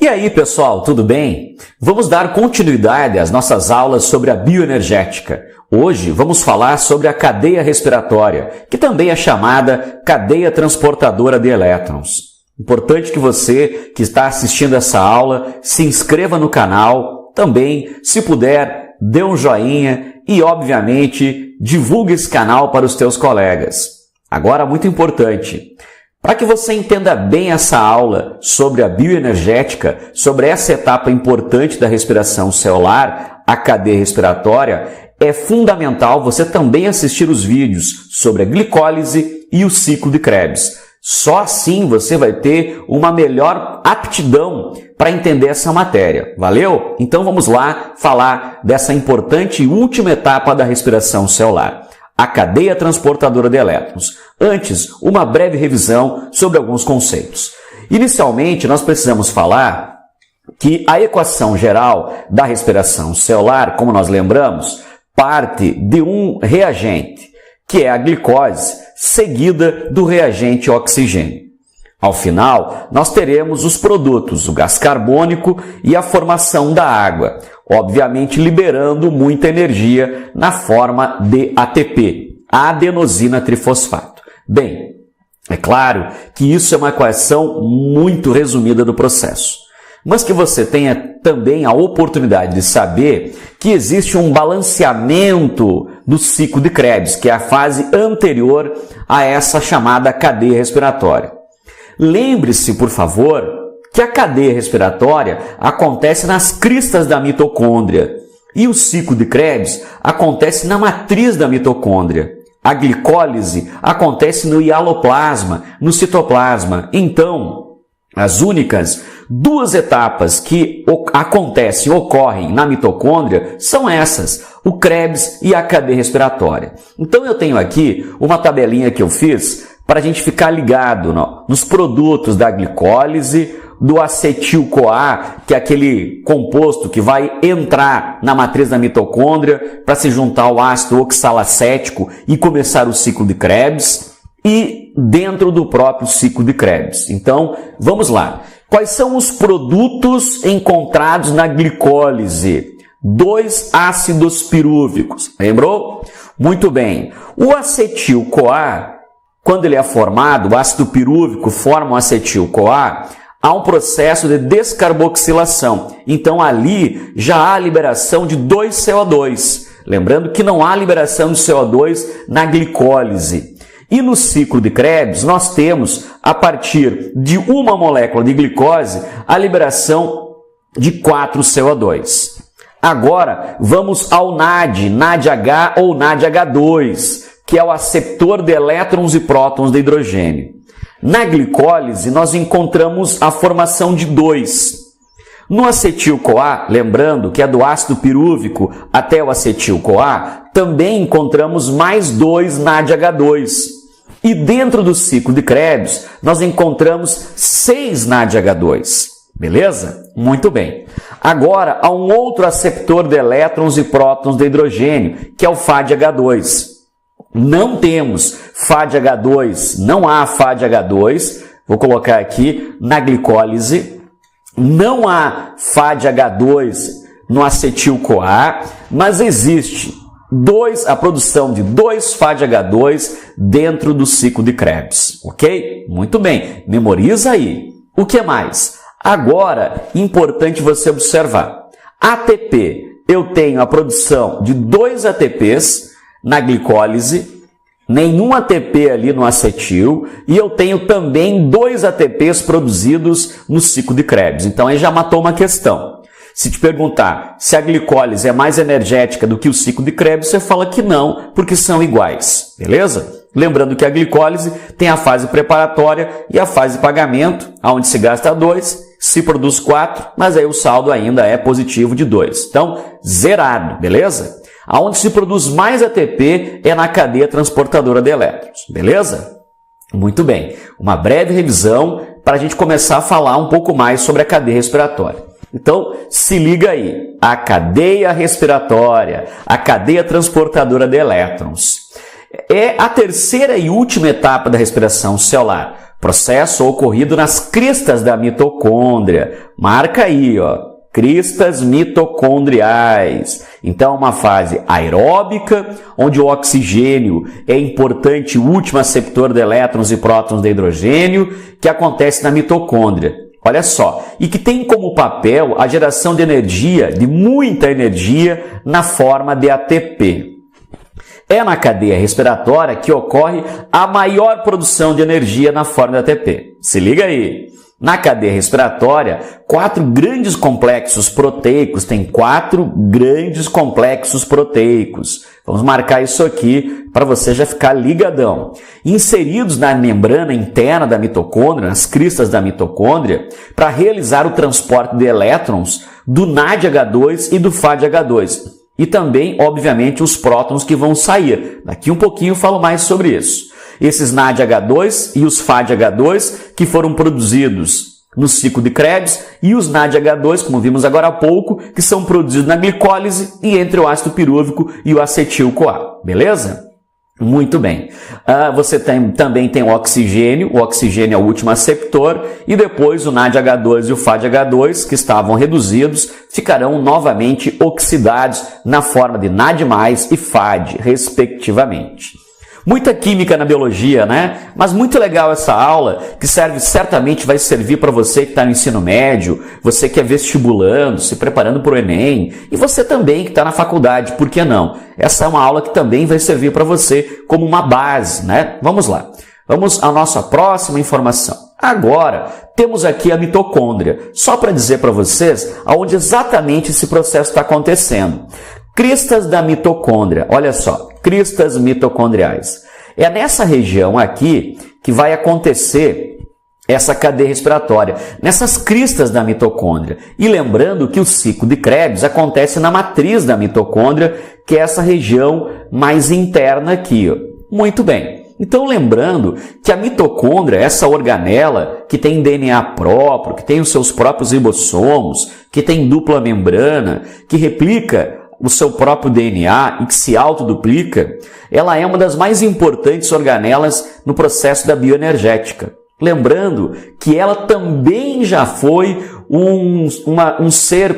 E aí, pessoal, tudo bem? Vamos dar continuidade às nossas aulas sobre a bioenergética. Hoje vamos falar sobre a cadeia respiratória, que também é chamada cadeia transportadora de elétrons. Importante que você que está assistindo essa aula se inscreva no canal, também, se puder, dê um joinha e, obviamente, divulgue esse canal para os teus colegas. Agora, muito importante, para que você entenda bem essa aula sobre a bioenergética, sobre essa etapa importante da respiração celular, a cadeia respiratória, é fundamental você também assistir os vídeos sobre a glicólise e o ciclo de Krebs. Só assim você vai ter uma melhor aptidão para entender essa matéria. Valeu? Então vamos lá falar dessa importante e última etapa da respiração celular, a cadeia transportadora de elétrons. Antes, uma breve revisão sobre alguns conceitos. Inicialmente, nós precisamos falar que a equação geral da respiração celular, como nós lembramos, parte de um reagente, que é a glicose, seguida do reagente oxigênio. Ao final, nós teremos os produtos, o gás carbônico e a formação da água, obviamente liberando muita energia na forma de ATP, a adenosina trifosfato. Bem, é claro que isso é uma equação muito resumida do processo, mas que você tenha também a oportunidade de saber que existe um balanceamento do ciclo de Krebs, que é a fase anterior a essa chamada cadeia respiratória. Lembre-se, por favor, que a cadeia respiratória acontece nas cristas da mitocôndria e o ciclo de Krebs acontece na matriz da mitocôndria. A glicólise acontece no hialoplasma, no citoplasma. Então, as únicas duas etapas que ocorrem na mitocôndria são essas, o Krebs e a cadeia respiratória. Então eu tenho aqui uma tabelinha que eu fiz para a gente ficar ligado nos produtos da glicólise, do acetil-CoA, que é aquele composto que vai entrar na matriz da mitocôndria para se juntar ao ácido oxalacético e começar o ciclo de Krebs, e dentro do próprio ciclo de Krebs. Então, vamos lá. Quais são os produtos encontrados na glicólise? 2 ácidos pirúvicos. Lembrou? Muito bem. O acetil-CoA, quando ele é formado, o ácido pirúvico forma o acetil-CoA, há um processo de descarboxilação. Então, ali já há liberação de 2 CO2. Lembrando que não há liberação de CO2 na glicólise. E no ciclo de Krebs, nós temos, a partir de uma molécula de glicose, a liberação de 4 CO2. Agora, vamos ao NAD, NADH ou NADH2, que é o aceptor de elétrons e prótons de hidrogênio. Na glicólise, nós encontramos a formação de 2. No acetil-CoA, lembrando que é do ácido pirúvico até o acetil-CoA, também encontramos mais 2 NADH2. E dentro do ciclo de Krebs, nós encontramos 6 NADH2. Beleza? Muito bem. Agora, há um outro aceptor de elétrons e prótons de hidrogênio, que é o FADH2. Não temos FADH2, não há FADH2, vou colocar aqui na glicólise, não há FADH2 no acetil-CoA, mas existe a produção de 2 FADH2 dentro do ciclo de Krebs, ok? Muito bem, memoriza aí. O que mais? Agora, importante você observar. ATP, eu tenho a produção de 2 ATPs na glicólise, nenhum ATP ali no acetil, e eu tenho também 2 ATPs produzidos no ciclo de Krebs. Então, aí já matou uma questão. Se te perguntar se a glicólise é mais energética do que o ciclo de Krebs, você fala que não, porque são iguais, beleza? Lembrando que a glicólise tem a fase preparatória e a fase de pagamento, onde se gasta 2, se produz 4, mas aí o saldo ainda é positivo de 2. Então, zerado, beleza? Aonde se produz mais ATP é na cadeia transportadora de elétrons, beleza? Muito bem, uma breve revisão para a gente começar a falar um pouco mais sobre a cadeia respiratória. Então, se liga aí, a cadeia respiratória, a cadeia transportadora de elétrons, é a terceira e última etapa da respiração celular. Processo ocorrido nas cristas da mitocôndria. Marca aí, ó. Cristas mitocondriais. Então, uma fase aeróbica, onde o oxigênio é importante último aceptor de elétrons e prótons de hidrogênio, que acontece na mitocôndria. Olha só, e que tem como papel a geração de energia, de muita energia, na forma de ATP. É na cadeia respiratória que ocorre a maior produção de energia na forma de ATP. Se liga aí! Na cadeia respiratória, 4 grandes complexos proteicos, tem 4 grandes complexos proteicos. Vamos marcar isso aqui para você já ficar ligadão. Inseridos na membrana interna da mitocôndria, nas cristas da mitocôndria, para realizar o transporte de elétrons do NADH2 e do FADH2. E também, obviamente, os prótons que vão sair. Daqui um pouquinho eu falo mais sobre isso. Esses NADH2 e os FADH2 que foram produzidos no ciclo de Krebs e os NADH2, como vimos agora há pouco, que são produzidos na glicólise e entre o ácido pirúvico e o acetil-CoA. Beleza? Muito bem. Você também tem o oxigênio é o último aceptor, e depois o NADH2 e o FADH2, que estavam reduzidos, ficarão novamente oxidados na forma de NAD+, e FAD, respectivamente. Muita química na biologia, né? Mas muito legal essa aula, que certamente vai servir para você que está no ensino médio, você que é vestibulando, se preparando para o Enem, e você também que está na faculdade, por que não? Essa é uma aula que também vai servir para você como uma base, né? Vamos lá. Vamos à nossa próxima informação. Agora, temos aqui a mitocôndria, só para dizer para vocês aonde exatamente esse processo está acontecendo. Cristas da mitocôndria, olha só, cristas mitocondriais. É nessa região aqui que vai acontecer essa cadeia respiratória, nessas cristas da mitocôndria. E lembrando que o ciclo de Krebs acontece na matriz da mitocôndria, que é essa região mais interna aqui, ó. Muito bem. Então, lembrando que a mitocôndria, essa organela que tem DNA próprio, que tem os seus próprios ribossomos, que tem dupla membrana, que replica o seu próprio DNA e que se autoduplica, ela é uma das mais importantes organelas no processo da bioenergética. Lembrando que ela também já foi um ser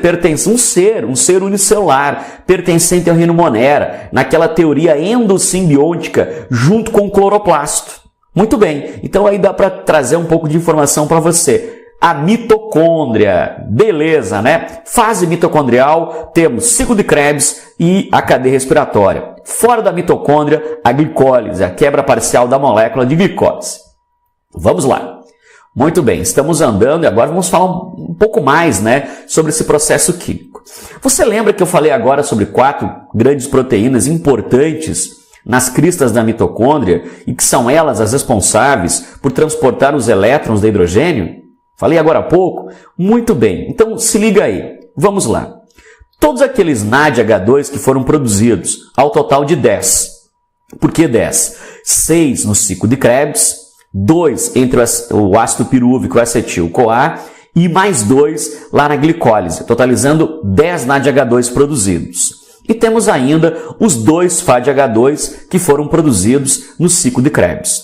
unicelular, pertencente ao reino Monera, naquela teoria endossimbiótica junto com o cloroplasto. Muito bem, então aí dá para trazer um pouco de informação para você. A mitocôndria, beleza, né? Fase mitocondrial, temos ciclo de Krebs e a cadeia respiratória. Fora da mitocôndria, a glicólise, a quebra parcial da molécula de glicose. Vamos lá. Muito bem, estamos andando e agora vamos falar um pouco mais, né, sobre esse processo químico. Você lembra que eu falei agora sobre 4 grandes proteínas importantes nas cristas da mitocôndria e que são elas as responsáveis por transportar os elétrons de hidrogênio? Falei agora há pouco? Muito bem, então se liga aí, vamos lá. Todos aqueles NADH2 que foram produzidos, ao total de 10. Por que 10? 6 no ciclo de Krebs, 2 entre o ácido pirúvico e o acetil-CoA e mais 2 lá na glicólise, totalizando 10 NADH2 produzidos. E temos ainda os 2 FADH2 que foram produzidos no ciclo de Krebs.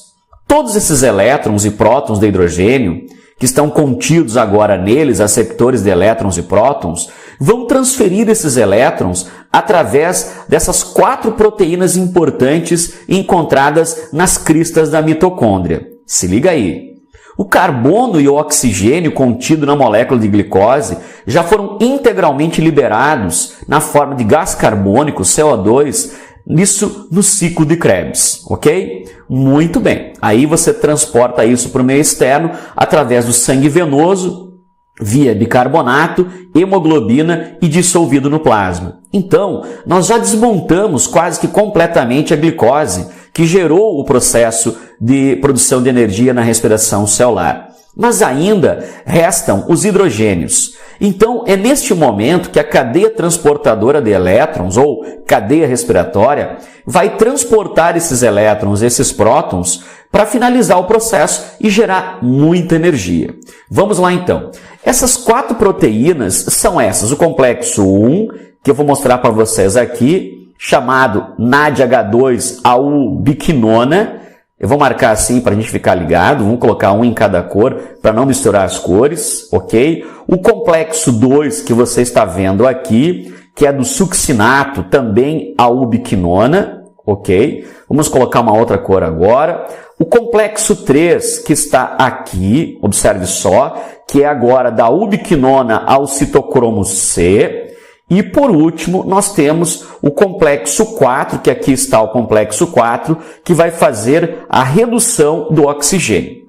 Todos esses elétrons e prótons de hidrogênio que estão contidos agora neles, aceptores de elétrons e prótons, vão transferir esses elétrons através dessas 4 proteínas importantes encontradas nas cristas da mitocôndria. Se liga aí. O carbono e o oxigênio contido na molécula de glicose já foram integralmente liberados na forma de gás carbônico, CO2, isso no ciclo de Krebs, ok? Muito bem. Aí você transporta isso para o meio externo através do sangue venoso, via bicarbonato, hemoglobina e dissolvido no plasma. Então, nós já desmontamos quase que completamente a glicose, que gerou o processo de produção de energia na respiração celular. Mas ainda restam os hidrogênios. Então, é neste momento que a cadeia transportadora de elétrons, ou cadeia respiratória, vai transportar esses elétrons, esses prótons, para finalizar o processo e gerar muita energia. Vamos lá então. Essas 4 proteínas são essas, o complexo 1, que eu vou mostrar para vocês aqui, chamado NADH2-AU-biquinona, Eu vou marcar assim para a gente ficar ligado, vamos colocar um em cada cor para não misturar as cores, ok? O complexo 2 que você está vendo aqui, que é do succinato, também a ubiquinona, ok? Vamos colocar uma outra cor agora. O complexo 3 que está aqui, observe só, que é agora da ubiquinona ao citocromo C. E por último, nós temos o complexo 4, que aqui está o complexo 4, que vai fazer a redução do oxigênio.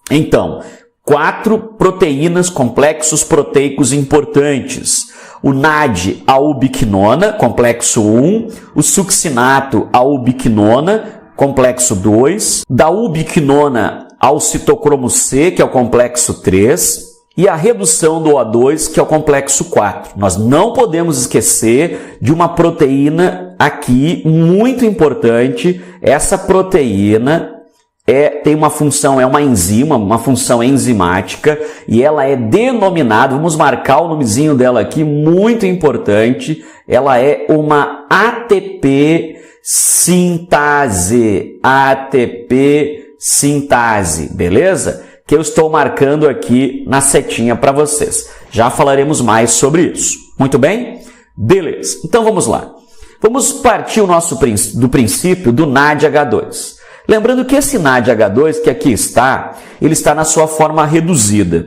Então, 4 proteínas, complexos proteicos importantes. O NAD, a ubiquinona, complexo 1, o succinato, a ubiquinona, complexo 2, da ubiquinona ao citocromo C, que é o complexo 3, e a redução do O2, que é o complexo 4. Nós não podemos esquecer de uma proteína aqui muito importante. Essa proteína tem uma função, é uma enzima, uma função enzimática, e ela é denominada, vamos marcar o nomezinho dela aqui, muito importante, ela é uma ATP sintase, beleza? Que eu estou marcando aqui na setinha para vocês. Já falaremos mais sobre isso. Muito bem? Beleza. Então vamos lá. Vamos partir do princípio do NADH2. Lembrando que esse NADH2 que aqui está, ele está na sua forma reduzida.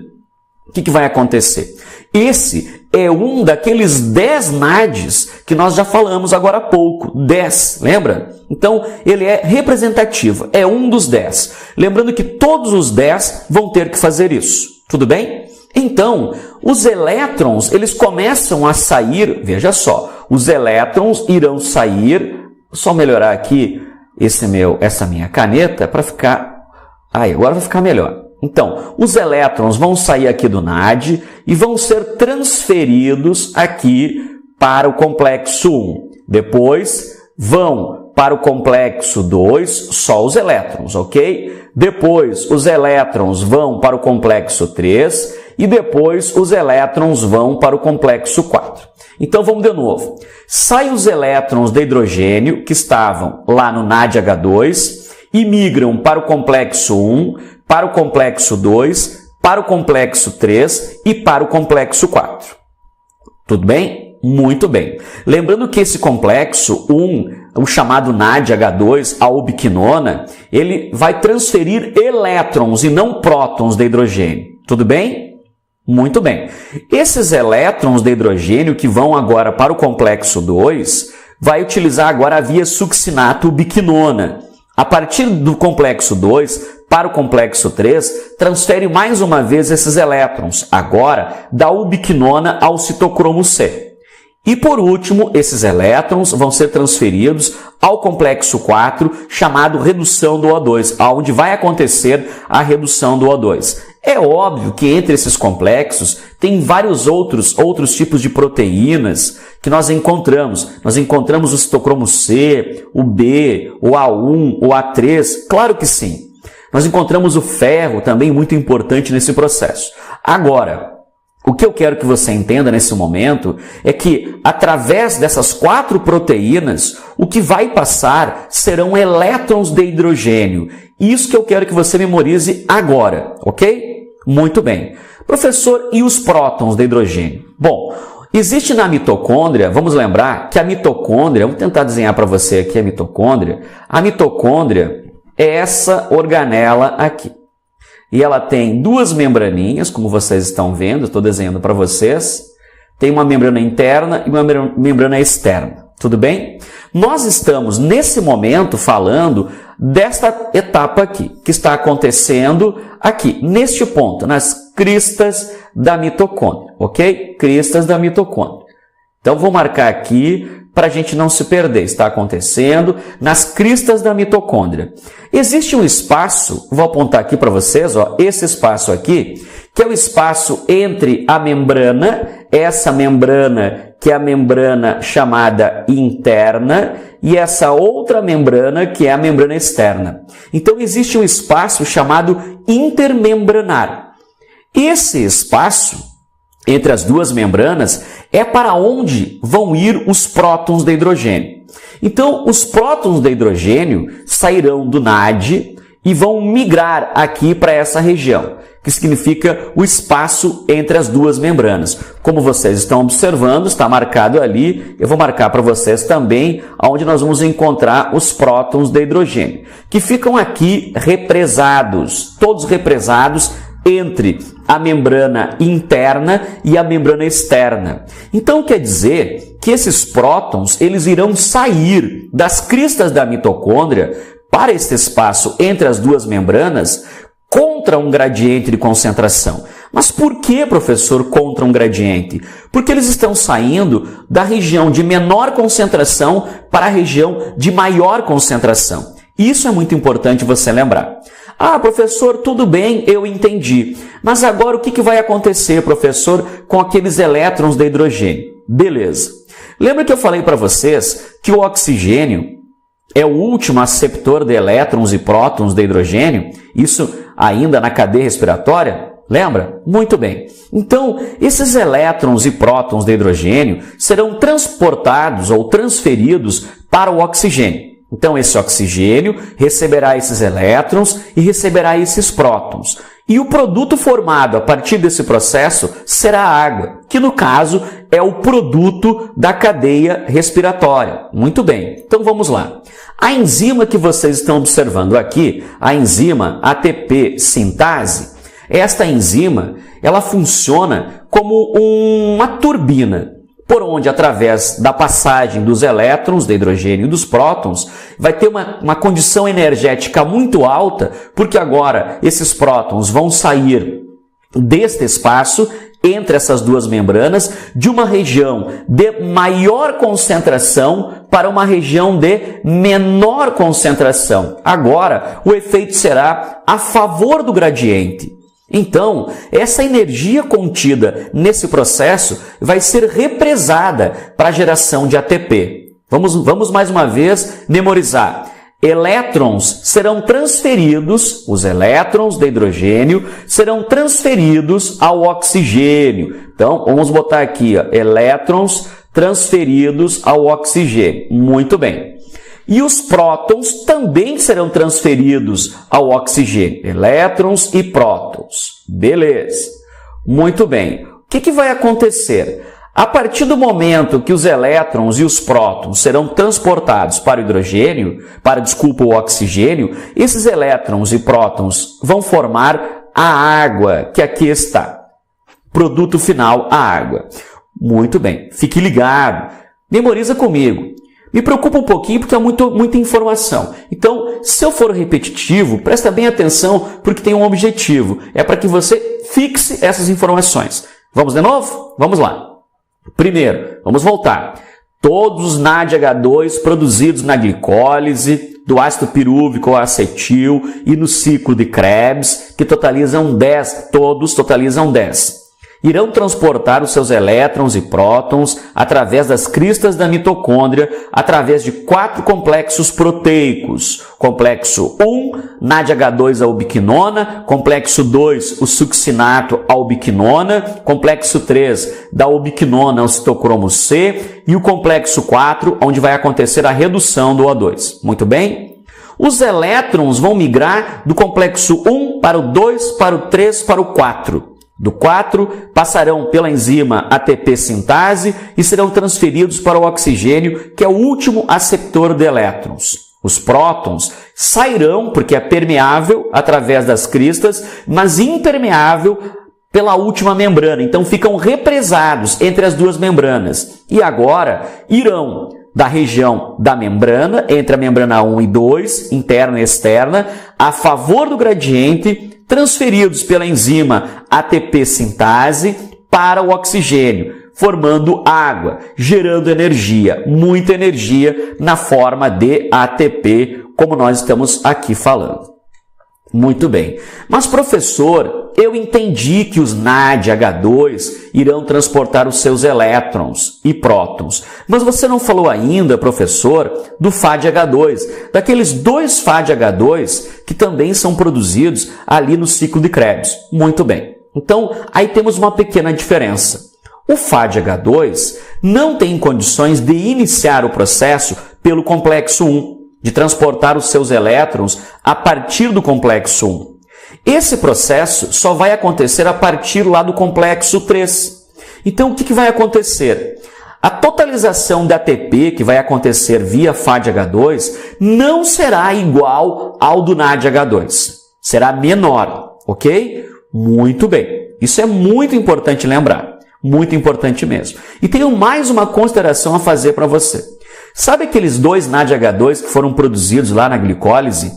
O que vai acontecer? Esse é um daqueles 10 NADs que nós já falamos agora há pouco. 10, lembra? Então, ele é representativo, é um dos 10. Lembrando que todos os 10 vão ter que fazer isso. Tudo bem? Então, os elétrons, eles começam a sair, veja só, os elétrons irão sair, só melhorar aqui essa minha caneta para ficar... agora vai ficar melhor. Então, os elétrons vão sair aqui do NAD e vão ser transferidos aqui para o complexo 1. Depois, vão para o complexo 2, só os elétrons, ok? Depois, os elétrons vão para o complexo 3 e depois os elétrons vão para o complexo 4. Então, vamos de novo. Saem os elétrons de hidrogênio que estavam lá no NADH2 e migram para o complexo 1, para o complexo 2, para o complexo 3 e para o complexo 4. Tudo bem? Muito bem. Lembrando que esse complexo 1, o chamado NADH2, a ubiquinona, ele vai transferir elétrons e não prótons de hidrogênio. Tudo bem? Muito bem. Esses elétrons de hidrogênio que vão agora para o complexo 2, vai utilizar agora a via succinato-ubiquinona. A partir do complexo 2 para o complexo 3, transfere mais uma vez esses elétrons, agora da ubiquinona ao citocromo C. E por último, esses elétrons vão ser transferidos ao complexo 4, chamado redução do O2, onde vai acontecer a redução do O2. É óbvio que entre esses complexos tem vários outros tipos de proteínas que nós encontramos. Nós encontramos o citocromo C, o B, o A1, o A3, claro que sim. Nós encontramos o ferro, também muito importante nesse processo. Agora, o que eu quero que você entenda nesse momento é que, através dessas 4 proteínas, o que vai passar serão elétrons de hidrogênio. Isso que eu quero que você memorize agora, ok? Muito bem. Professor, e os prótons de hidrogênio? Bom, existe na mitocôndria, vamos lembrar que a mitocôndria, vou tentar desenhar para você aqui a mitocôndria. A mitocôndria é essa organela aqui. E ela tem 2 membraninhas, como vocês estão vendo, estou desenhando para vocês. Tem uma membrana interna e uma membrana externa. Tudo bem? Nós estamos, nesse momento, falando desta etapa aqui, que está acontecendo aqui, neste ponto, nas cristas da mitocôndria, ok? Cristas da mitocôndria. Então, vou marcar aqui para a gente não se perder. Está acontecendo nas cristas da mitocôndria. Existe um espaço, vou apontar aqui para vocês, ó, esse espaço aqui, que é o espaço entre a membrana, essa membrana que é a membrana chamada interna, e essa outra membrana que é a membrana externa. Então, existe um espaço chamado intermembranar. Esse espaço entre as 2 membranas é para onde vão ir os prótons de hidrogênio. Então, os prótons de hidrogênio sairão do NAD e vão migrar aqui para essa região, que significa o espaço entre as duas membranas. Como vocês estão observando, está marcado ali, eu vou marcar para vocês também, onde nós vamos encontrar os prótons de hidrogênio, que ficam aqui represados, todos represados entre a membrana interna e a membrana externa. Então quer dizer que esses prótons, eles irão sair das cristas da mitocôndria para este espaço entre as duas membranas contra um gradiente de concentração. Mas por que, professor, contra um gradiente? Porque eles estão saindo da região de menor concentração para a região de maior concentração. Isso é muito importante você lembrar. Ah, professor, tudo bem, eu entendi. Mas agora o que vai acontecer, professor, com aqueles elétrons de hidrogênio? Beleza. Lembra que eu falei para vocês que o oxigênio é o último aceptor de elétrons e prótons de hidrogênio? Isso ainda na cadeia respiratória? Lembra? Muito bem. Então, esses elétrons e prótons de hidrogênio serão transportados ou transferidos para o oxigênio. Então, esse oxigênio receberá esses elétrons e receberá esses prótons. E o produto formado a partir desse processo será a água, que no caso é o produto da cadeia respiratória. Muito bem, então vamos lá. A enzima que vocês estão observando aqui, a enzima ATP sintase, esta enzima ela funciona como uma turbina, por onde, através da passagem dos elétrons de hidrogênio e dos prótons, vai ter uma condição energética muito alta, porque agora esses prótons vão sair deste espaço, entre essas duas membranas, de uma região de maior concentração para uma região de menor concentração. Agora, o efeito será a favor do gradiente. Então, essa energia contida nesse processo vai ser represada para a geração de ATP. Vamos mais uma vez memorizar. Elétrons serão transferidos, os elétrons de hidrogênio serão transferidos ao oxigênio. Então, vamos botar aqui, ó, elétrons transferidos ao oxigênio. Muito bem. E os prótons também serão transferidos ao oxigênio. Elétrons e prótons. Beleza. Muito bem. O que vai acontecer? A partir do momento que os elétrons e os prótons serão transportados para o hidrogênio, o oxigênio, esses elétrons e prótons vão formar a água, que aqui está. Produto final, a água. Muito bem. Fique ligado. Memoriza comigo. Me preocupa um pouquinho porque é muita informação. Então, se eu for repetitivo, presta bem atenção porque tem um objetivo. É para que você fixe essas informações. Vamos de novo? Vamos lá. Primeiro, vamos voltar. Todos os NADH2 produzidos na glicólise, do ácido pirúvico ou acetil e no ciclo de Krebs, que totalizam 10, todos totalizam 10. Irão transportar os seus elétrons e prótons através das cristas da mitocôndria, através de 4 complexos proteicos. Complexo 1, NADH2-albiquinona. Complexo 2, o succinato albiquinona. Complexo 3, da albiquinona ao citocromo C. E o complexo 4, onde vai acontecer a redução do O2. Muito bem? Os elétrons vão migrar do complexo 1 para o 2, para o 3, para o 4. Do 4, passarão pela enzima ATP sintase e serão transferidos para o oxigênio, que é o último aceptor de elétrons. Os prótons sairão, porque é permeável através das cristas, mas impermeável pela última membrana. Então ficam represados entre as duas membranas. E agora irão da região da membrana, entre a membrana 1 e 2, interna e externa, a favor do gradiente, transferidos pela enzima ATP sintase para o oxigênio, formando água, gerando energia, muita energia na forma de ATP, como nós estamos aqui falando. Muito bem. Mas, professor, eu entendi que os NADH2 irão transportar os seus elétrons e prótons. Mas você não falou ainda, professor, do FADH2, daqueles 2 FADH2 que também são produzidos ali no ciclo de Krebs. Muito bem. Então, aí temos uma pequena diferença. O FADH2 não tem condições de iniciar o processo pelo complexo 1. de transportar os seus elétrons a partir do complexo 1. Esse processo só vai acontecer a partir lá do complexo 3. Então, o que vai acontecer? A totalização da ATP, que vai acontecer via FADH2, não será igual ao do NADH2. Será menor, ok? Muito bem. Isso é muito importante lembrar. Muito importante mesmo. E tenho mais uma consideração a fazer para você. Sabe aqueles 2 NADH2 que foram produzidos lá na glicólise?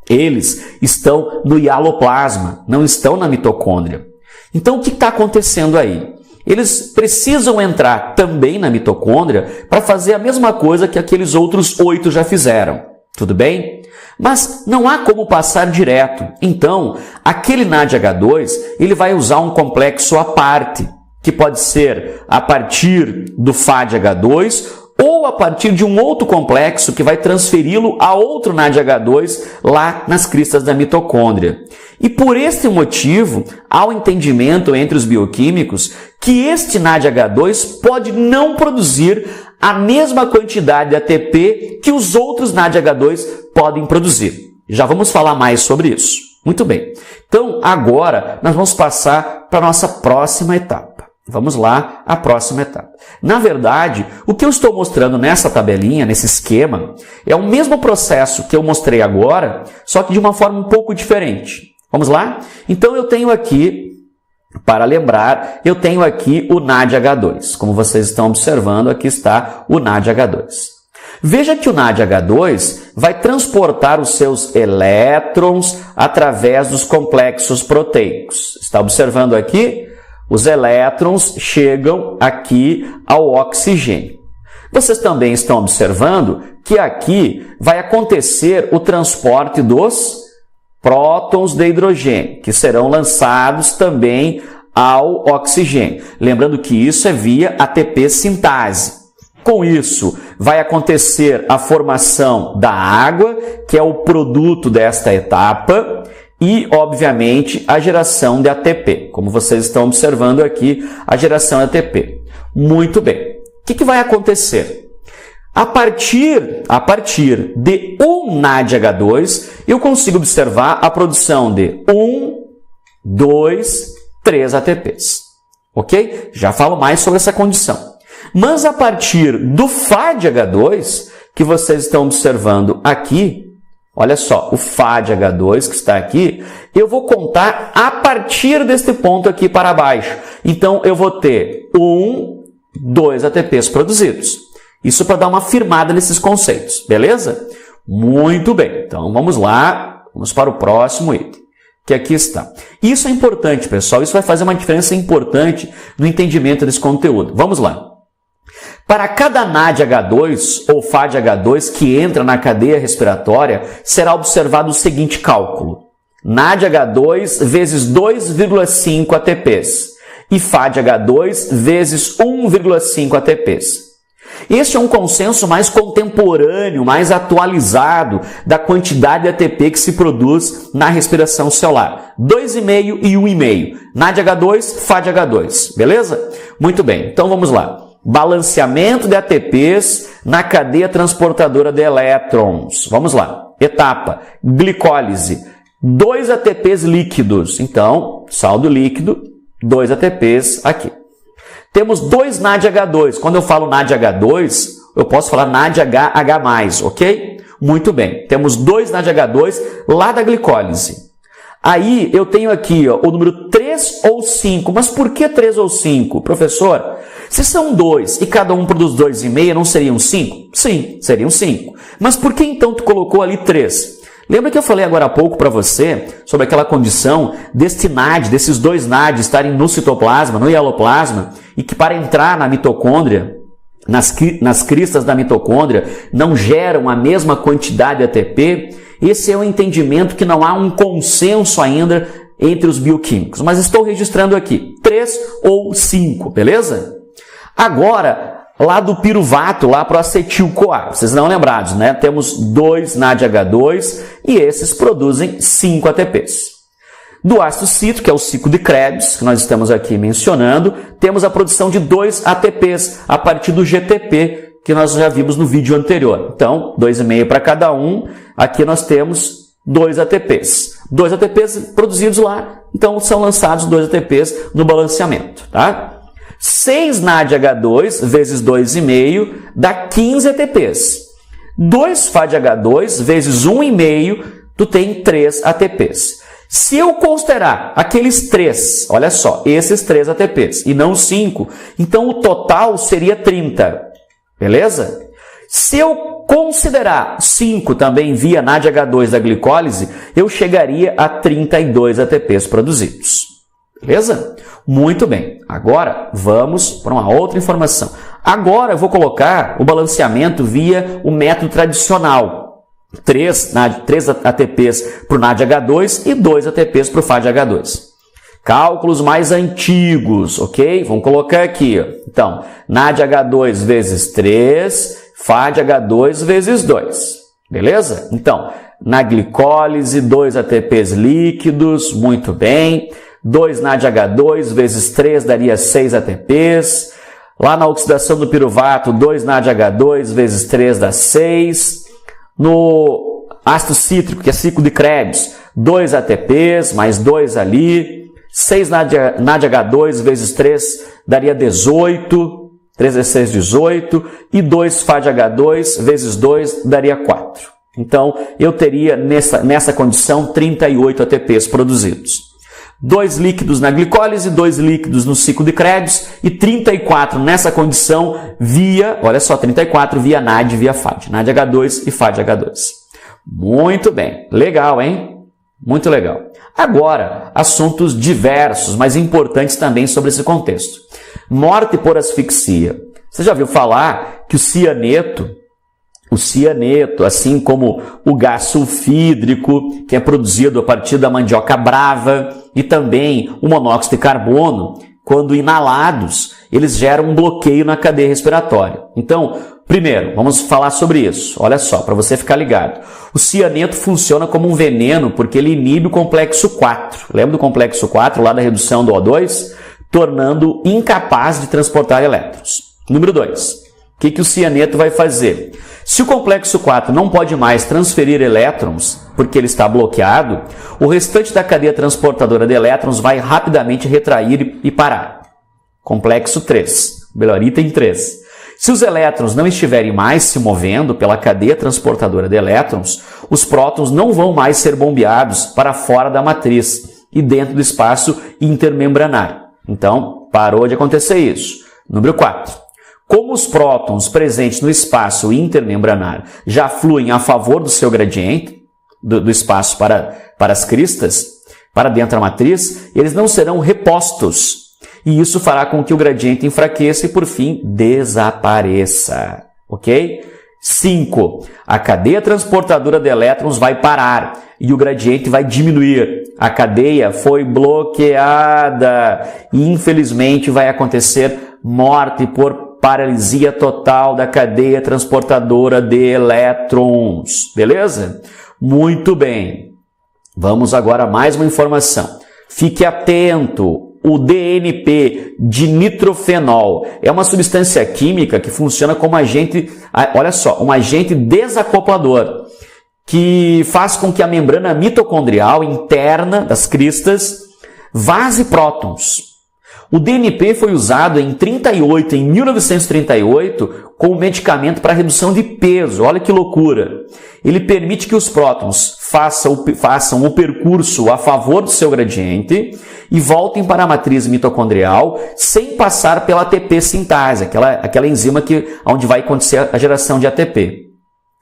Eles estão no hialoplasma, não estão na mitocôndria. Então, o que está acontecendo aí? Eles precisam entrar também na mitocôndria para fazer a mesma coisa que aqueles outros 8 já fizeram. Tudo bem? Mas não há como passar direto. Então, aquele NADH2, ele vai usar um complexo à parte, que pode ser a partir do FADH2 ou a partir de um outro complexo que vai transferi-lo a outro NADH2 lá nas cristas da mitocôndria. E por este motivo, há o entendimento entre os bioquímicos que este NADH2 pode não produzir a mesma quantidade de ATP que os outros NADH2 podem produzir. Já vamos falar mais sobre isso. Muito bem. Então, agora, nós vamos passar para a nossa próxima etapa. Vamos lá, a próxima etapa. Na verdade, o que eu estou mostrando nessa tabelinha, nesse esquema, é o mesmo processo que eu mostrei agora, só que de uma forma um pouco diferente. Vamos lá? Então, eu tenho aqui, para lembrar, eu tenho aqui o NADH2. Como vocês estão observando, aqui está o NADH2. Veja que o NADH2 vai transportar os seus elétrons através dos complexos proteicos. Está observando aqui? Os elétrons chegam aqui ao oxigênio. Vocês também estão observando que aqui vai acontecer o transporte dos prótons de hidrogênio, que serão lançados também ao oxigênio. Lembrando que isso é via ATP sintase. Com isso, vai acontecer a formação da água, que é o produto desta etapa, e, obviamente, a geração de ATP. Como vocês estão observando aqui, a geração de ATP. Muito bem. O que vai acontecer? A partir de um NADH2, eu consigo observar a produção de 1, 2, 3 ATPs. Ok? Já falo mais sobre essa condição. Mas a partir do FADH2, que vocês estão observando aqui, olha só, o FADH2 que está aqui, eu vou contar a partir deste ponto aqui para baixo. Então, eu vou ter 1, 2 ATPs produzidos. Isso para dar uma firmada nesses conceitos, beleza? Muito bem, então vamos lá, vamos para o próximo item, que aqui está. Isso é importante, pessoal, isso vai fazer uma diferença importante no entendimento desse conteúdo. Vamos lá. Para cada NADH2 ou FADH2 que entra na cadeia respiratória, será observado o seguinte cálculo. NADH2 vezes 2,5 ATPs e FADH2 vezes 1,5 ATPs. Este é um consenso mais contemporâneo, mais atualizado da quantidade de ATP que se produz na respiração celular. 2,5 e 1,5. NADH2, FADH2. Beleza? Muito bem, então vamos lá. Balanceamento de ATPs na cadeia transportadora de elétrons. Vamos lá. Etapa, glicólise. 2 ATPs líquidos. Então, saldo líquido, 2 ATPs aqui. Temos 2 NADH2. Quando eu falo NADH2, eu posso falar NADH+, ok? Muito bem. Temos 2 NADH2 lá da glicólise. Aí eu tenho aqui ó, o número 3 ou 5. Mas por que 3 ou 5? Professor, se são 2 e cada um produz 2,5, não seriam 5? Sim, seriam 5. Mas por que então tu colocou ali 3? Lembra que eu falei agora há pouco para você sobre aquela condição deste NAD, desses 2 NAD estarem no citoplasma, no hialoplasma, e que para entrar na mitocôndria, nas cristas da mitocôndria, não geram a mesma quantidade de ATP? Esse é um entendimento que não há um consenso ainda entre os bioquímicos. Mas estou registrando aqui 3 ou 5, beleza? Agora, lá do piruvato, lá para o acetil-CoA. Vocês não lembrados, né? Temos 2 NADH2 e esses produzem 5 ATPs. Do ácido cítrico, que é o ciclo de Krebs, que nós estamos aqui mencionando, temos a produção de 2 ATPs a partir do GTP, que nós já vimos no vídeo anterior. Então, 2,5 para cada um. Aqui nós temos 2 ATPs. 2 ATPs produzidos lá, então são lançados 2 ATPs no balanceamento, tá? 6 NADH2 vezes 2,5 dá 15 ATPs. 2 FADH2 vezes 1,5, tu tem 3 ATPs. Se eu considerar aqueles 3, olha só, esses 3 ATPs, e não 5, então o total seria 30, beleza? Se eu considerar 5 também via NADH2 da glicólise, eu chegaria a 32 ATPs produzidos. Beleza? Muito bem. Agora, vamos para uma outra informação. Agora eu vou colocar o balanceamento via o método tradicional. 3 ATPs para o NADH2 e 2 ATPs para o FADH2. Cálculos mais antigos, ok? Vamos colocar aqui. Então, NADH2 vezes 3... FADH2 vezes 2, beleza? Então, na glicólise, 2 ATPs líquidos, muito bem. 2 NADH2 vezes 3 daria 6 ATPs. Lá na oxidação do piruvato, 2 NADH2 vezes 3 dá 6. No ácido cítrico, que é ciclo de Krebs, 2 ATPs, mais 2 ali. 6 NADH2 vezes 3 daria 18. 3 vezes 6, 18, e 2 FADH2 vezes 2 daria 4. Então, eu teria nessa condição 38 ATPs produzidos. 2 líquidos na glicólise, 2 líquidos no ciclo de Krebs e 34 nessa condição via, olha só, 34 via NAD via FAD, NADH2 e FADH2. Muito bem, legal, hein? Muito legal. Agora, assuntos diversos, mas importantes também sobre esse contexto. Morte por asfixia. Você já ouviu falar que o cianeto, assim como o gás sulfídrico, que é produzido a partir da mandioca brava, e também o monóxido de carbono, quando inalados, eles geram um bloqueio na cadeia respiratória. Então, primeiro, vamos falar sobre isso. Olha só, para você ficar ligado. O cianeto funciona como um veneno porque ele inibe o complexo 4. Lembra do complexo 4, lá da redução do O2? Tornando incapaz de transportar elétrons. Número 2. O que o cianeto vai fazer? Se o complexo 4 não pode mais transferir elétrons, porque ele está bloqueado, o restante da cadeia transportadora de elétrons vai rapidamente retrair e parar. Complexo 3. Melhor, item 3. Se os elétrons não estiverem mais se movendo pela cadeia transportadora de elétrons, os prótons não vão mais ser bombeados para fora da matriz e dentro do espaço intermembranar. Então, parou de acontecer isso. Número 4. Como os prótons presentes no espaço intermembranar já fluem a favor do seu gradiente, do espaço para as cristas, para dentro da matriz, eles não serão repostos. E isso fará com que o gradiente enfraqueça e, por fim, desapareça. Ok? 5. A cadeia transportadora de elétrons vai parar e o gradiente vai diminuir. A cadeia foi bloqueada e, infelizmente, vai acontecer morte por paralisia total da cadeia transportadora de elétrons. Beleza? Muito bem. Vamos agora a mais uma informação. Fique atento. O DNP, dinitrofenol, é uma substância química que funciona como agente, olha só, um agente desacoplador, que faz com que a membrana mitocondrial interna das cristas vaze prótons. O DNP foi usado em 1938, como medicamento para redução de peso. Olha que loucura! Ele permite que os prótons façam o percurso a favor do seu gradiente e voltem para a matriz mitocondrial sem passar pela ATP sintase, aquela enzima onde vai acontecer a geração de ATP.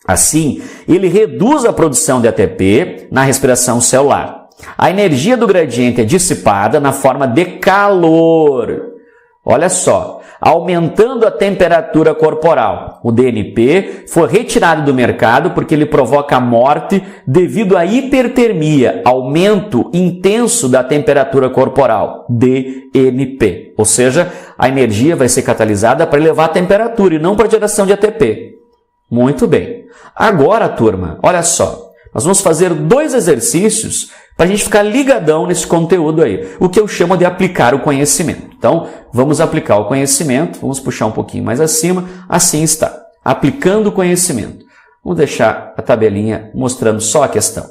Assim, ele reduz a produção de ATP na respiração celular. A energia do gradiente é dissipada na forma de calor. Olha só, aumentando a temperatura corporal. O DNP foi retirado do mercado porque ele provoca a morte devido à hipertermia, aumento intenso da temperatura corporal, DNP. Ou seja, a energia vai ser catalisada para elevar a temperatura e não para a geração de ATP. Muito bem. Agora, turma, olha só, nós vamos fazer 2 exercícios para a gente ficar ligadão nesse conteúdo aí, o que eu chamo de aplicar o conhecimento. Então, vamos aplicar o conhecimento, vamos puxar um pouquinho mais acima, assim está. aplicando o conhecimento. Vamos deixar a tabelinha mostrando só a questão.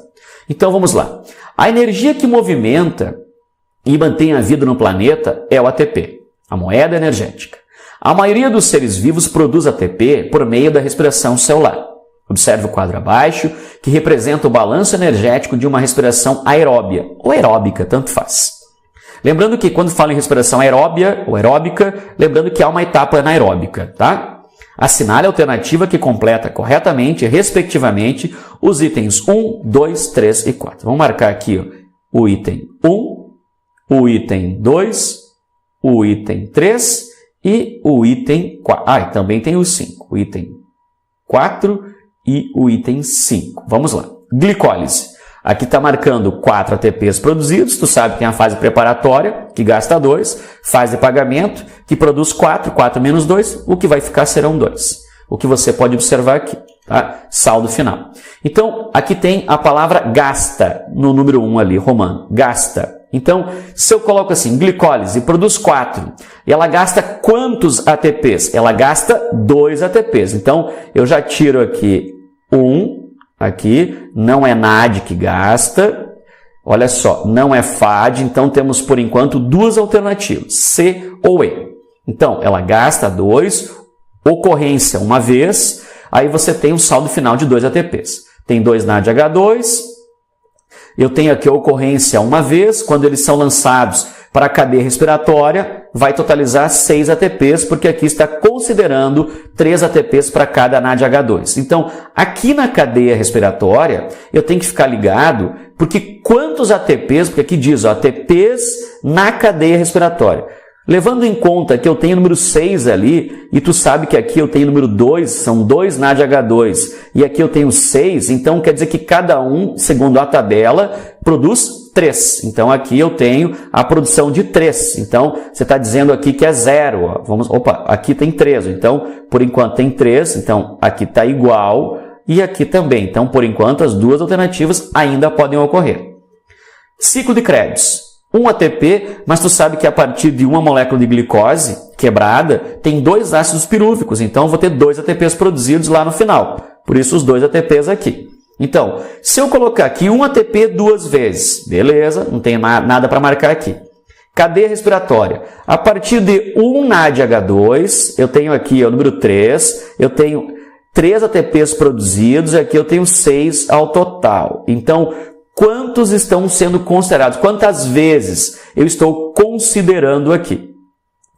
Então vamos lá. A energia que movimenta e mantém a vida no planeta é o ATP, a moeda energética. A maioria dos seres vivos produz ATP por meio da respiração celular. Observe o quadro abaixo, que representa o balanço energético de uma respiração aeróbia ou aeróbica, tanto faz. Lembrando que quando fala em respiração aeróbia ou aeróbica, lembrando que há uma etapa anaeróbica, tá? Assinale a alternativa que completa corretamente, respectivamente, os itens 1, 2, 3 e 4. Vamos marcar aqui ó, o item 1, o item 2, o item 3 e o item 4. Ah, e também tem o 5. O item 4 e o item 5. Vamos lá. Glicólise. Aqui está marcando 4 ATPs produzidos. Tu sabe que tem a fase preparatória, que gasta 2. Fase de pagamento, que produz 4. 4 menos 2. O que vai ficar serão 2. O que você pode observar aqui. Tá? Saldo final. Então, aqui tem a palavra gasta, no número 1 ali, romano. Gasta. Então, se eu coloco assim, glicólise, produz 4, e ela gasta quantos ATPs? Ela gasta 2 ATPs. Então, eu já tiro aqui 1, aqui, não é NAD que gasta, olha só, não é FAD, então temos por enquanto duas alternativas, C ou E. Então, ela gasta 2, ocorrência uma vez, aí você tem um saldo final de 2 ATPs. Tem 2 NADH2, eu tenho aqui a ocorrência uma vez, quando eles são lançados para a cadeia respiratória, vai totalizar 6 ATPs, porque aqui está considerando 3 ATPs para cada NADH2. Então, aqui na cadeia respiratória, eu tenho que ficar ligado, porque quantos ATPs, porque aqui diz ó, ATPs na cadeia respiratória. Levando em conta que eu tenho o número 6 ali, e tu sabe que aqui eu tenho o número 2, são 2 NADH2, e aqui eu tenho 6, então quer dizer que cada um, segundo a tabela, produz 3. Então aqui eu tenho a produção de 3. Então você está dizendo aqui que é 0. Ó. Opa, aqui tem 3. Então, por enquanto tem 3, então aqui está igual, e aqui também. Então, por enquanto, as duas alternativas ainda podem ocorrer. Ciclo de Krebs. 1 ATP, mas tu sabe que a partir de uma molécula de glicose quebrada, tem 2 ácidos pirúvicos, então eu vou ter 2 ATPs produzidos lá no final. Por isso os 2 ATPs aqui. Então, se eu colocar aqui 1 ATP 2 vezes, beleza, não tem nada para marcar aqui. Cadeia respiratória. A partir de 1 NADH2, eu tenho aqui o número 3, eu tenho 3 ATPs produzidos e aqui eu tenho 6 ao total. Então, quantos estão sendo considerados? Quantas vezes eu estou considerando aqui?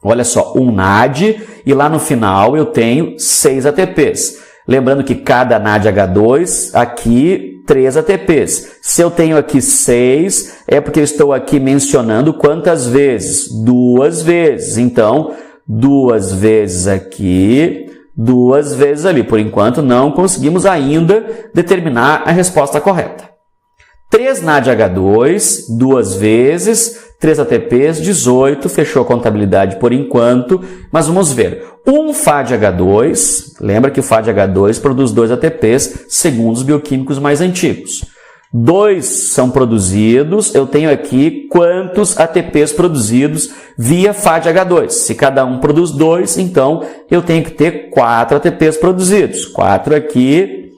Olha só, 1 NAD e lá no final eu tenho 6 ATPs. Lembrando que cada NADH2, aqui 3 ATPs. Se eu tenho aqui 6, é porque eu estou aqui mencionando quantas vezes? 2 vezes. Então, 2 vezes aqui, 2 vezes ali. Por enquanto, não conseguimos ainda determinar a resposta correta. 3 NADH2, 2 vezes, 3 ATPs, 18, fechou a contabilidade por enquanto, mas vamos ver. 1 FADH2, lembra que o FADH2 produz 2 ATPs, segundo os bioquímicos mais antigos. 2 são produzidos, eu tenho aqui quantos ATPs produzidos via FADH2. Se cada um produz 2, então eu tenho que ter 4 ATPs produzidos. 4 aqui,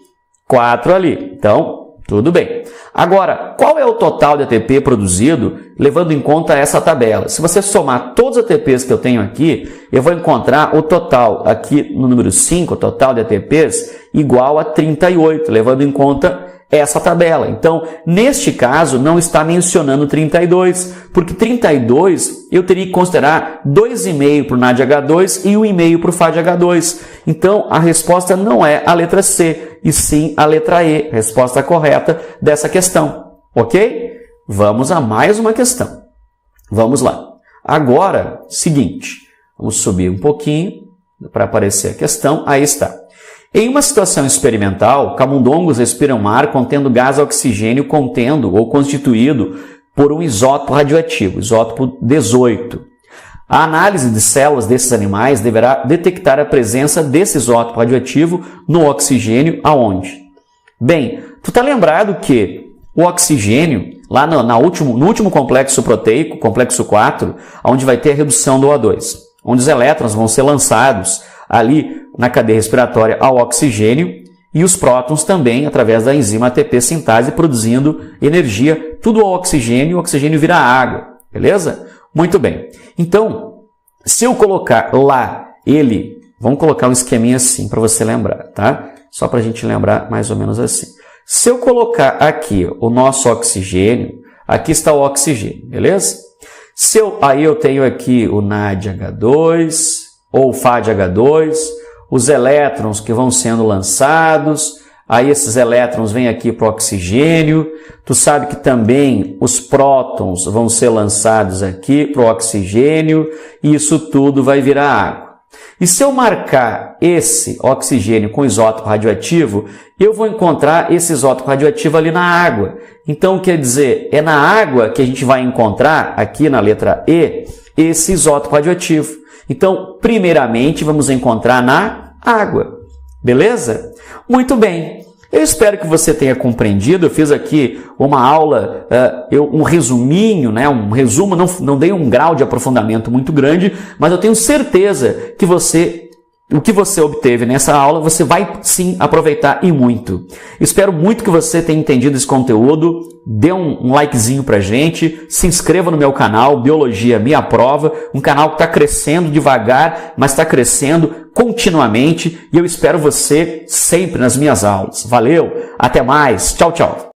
4 ali. Então, tudo bem. Agora, qual é o total de ATP produzido, levando em conta essa tabela? Se você somar todos os ATPs que eu tenho aqui, eu vou encontrar o total aqui no número 5, o total de ATPs, igual a 38, levando em conta essa tabela. Então, neste caso, não está mencionando 32, porque 32 eu teria que considerar 2,5 para o NADH2 e 1,5 para o FADH2. Então, a resposta não é a letra C, e sim a letra E, resposta correta dessa questão. Ok? Vamos a mais uma questão. Vamos lá. Agora, seguinte, vamos subir um pouquinho para aparecer a questão. Aí está. Em uma situação experimental, camundongos respiram ar contendo gás oxigênio contendo ou constituído por um isótopo radioativo, isótopo 18. A análise de células desses animais deverá detectar a presença desse isótopo radioativo no oxigênio aonde? Bem, tu tá lembrado que o oxigênio, lá no último complexo proteico, complexo 4, onde vai ter a redução do O2, onde os elétrons vão ser lançados ali na cadeia respiratória ao oxigênio e os prótons também através da enzima ATP sintase produzindo energia, tudo ao oxigênio, o oxigênio vira água, beleza? Muito bem. Então, se eu colocar lá ele, vamos colocar um esqueminha assim para você lembrar, tá? Só para a gente lembrar mais ou menos assim. Se eu colocar aqui o nosso oxigênio, aqui está o oxigênio, beleza? Aí eu tenho aqui o NADH2 ou FADH2, os elétrons que vão sendo lançados, aí esses elétrons vêm aqui para o oxigênio, tu sabe que também os prótons vão ser lançados aqui para o oxigênio, e isso tudo vai virar água. E se eu marcar esse oxigênio com isótopo radioativo, eu vou encontrar esse isótopo radioativo ali na água. Então, quer dizer, é na água que a gente vai encontrar, aqui na letra E, esse isótopo radioativo. Então, primeiramente, vamos encontrar na água. Beleza? Muito bem. Eu espero que você tenha compreendido. Eu fiz aqui uma aula, um resuminho, né? Um resumo, não dei um grau de aprofundamento muito grande, mas eu tenho certeza que o que você obteve nessa aula, você vai sim aproveitar e muito. Espero muito que você tenha entendido esse conteúdo. Dê um likezinho pra gente, se inscreva no meu canal, Biologia Me Aprova, um canal que está crescendo devagar, mas está crescendo continuamente, e eu espero você sempre nas minhas aulas. Valeu, até mais, tchau, tchau.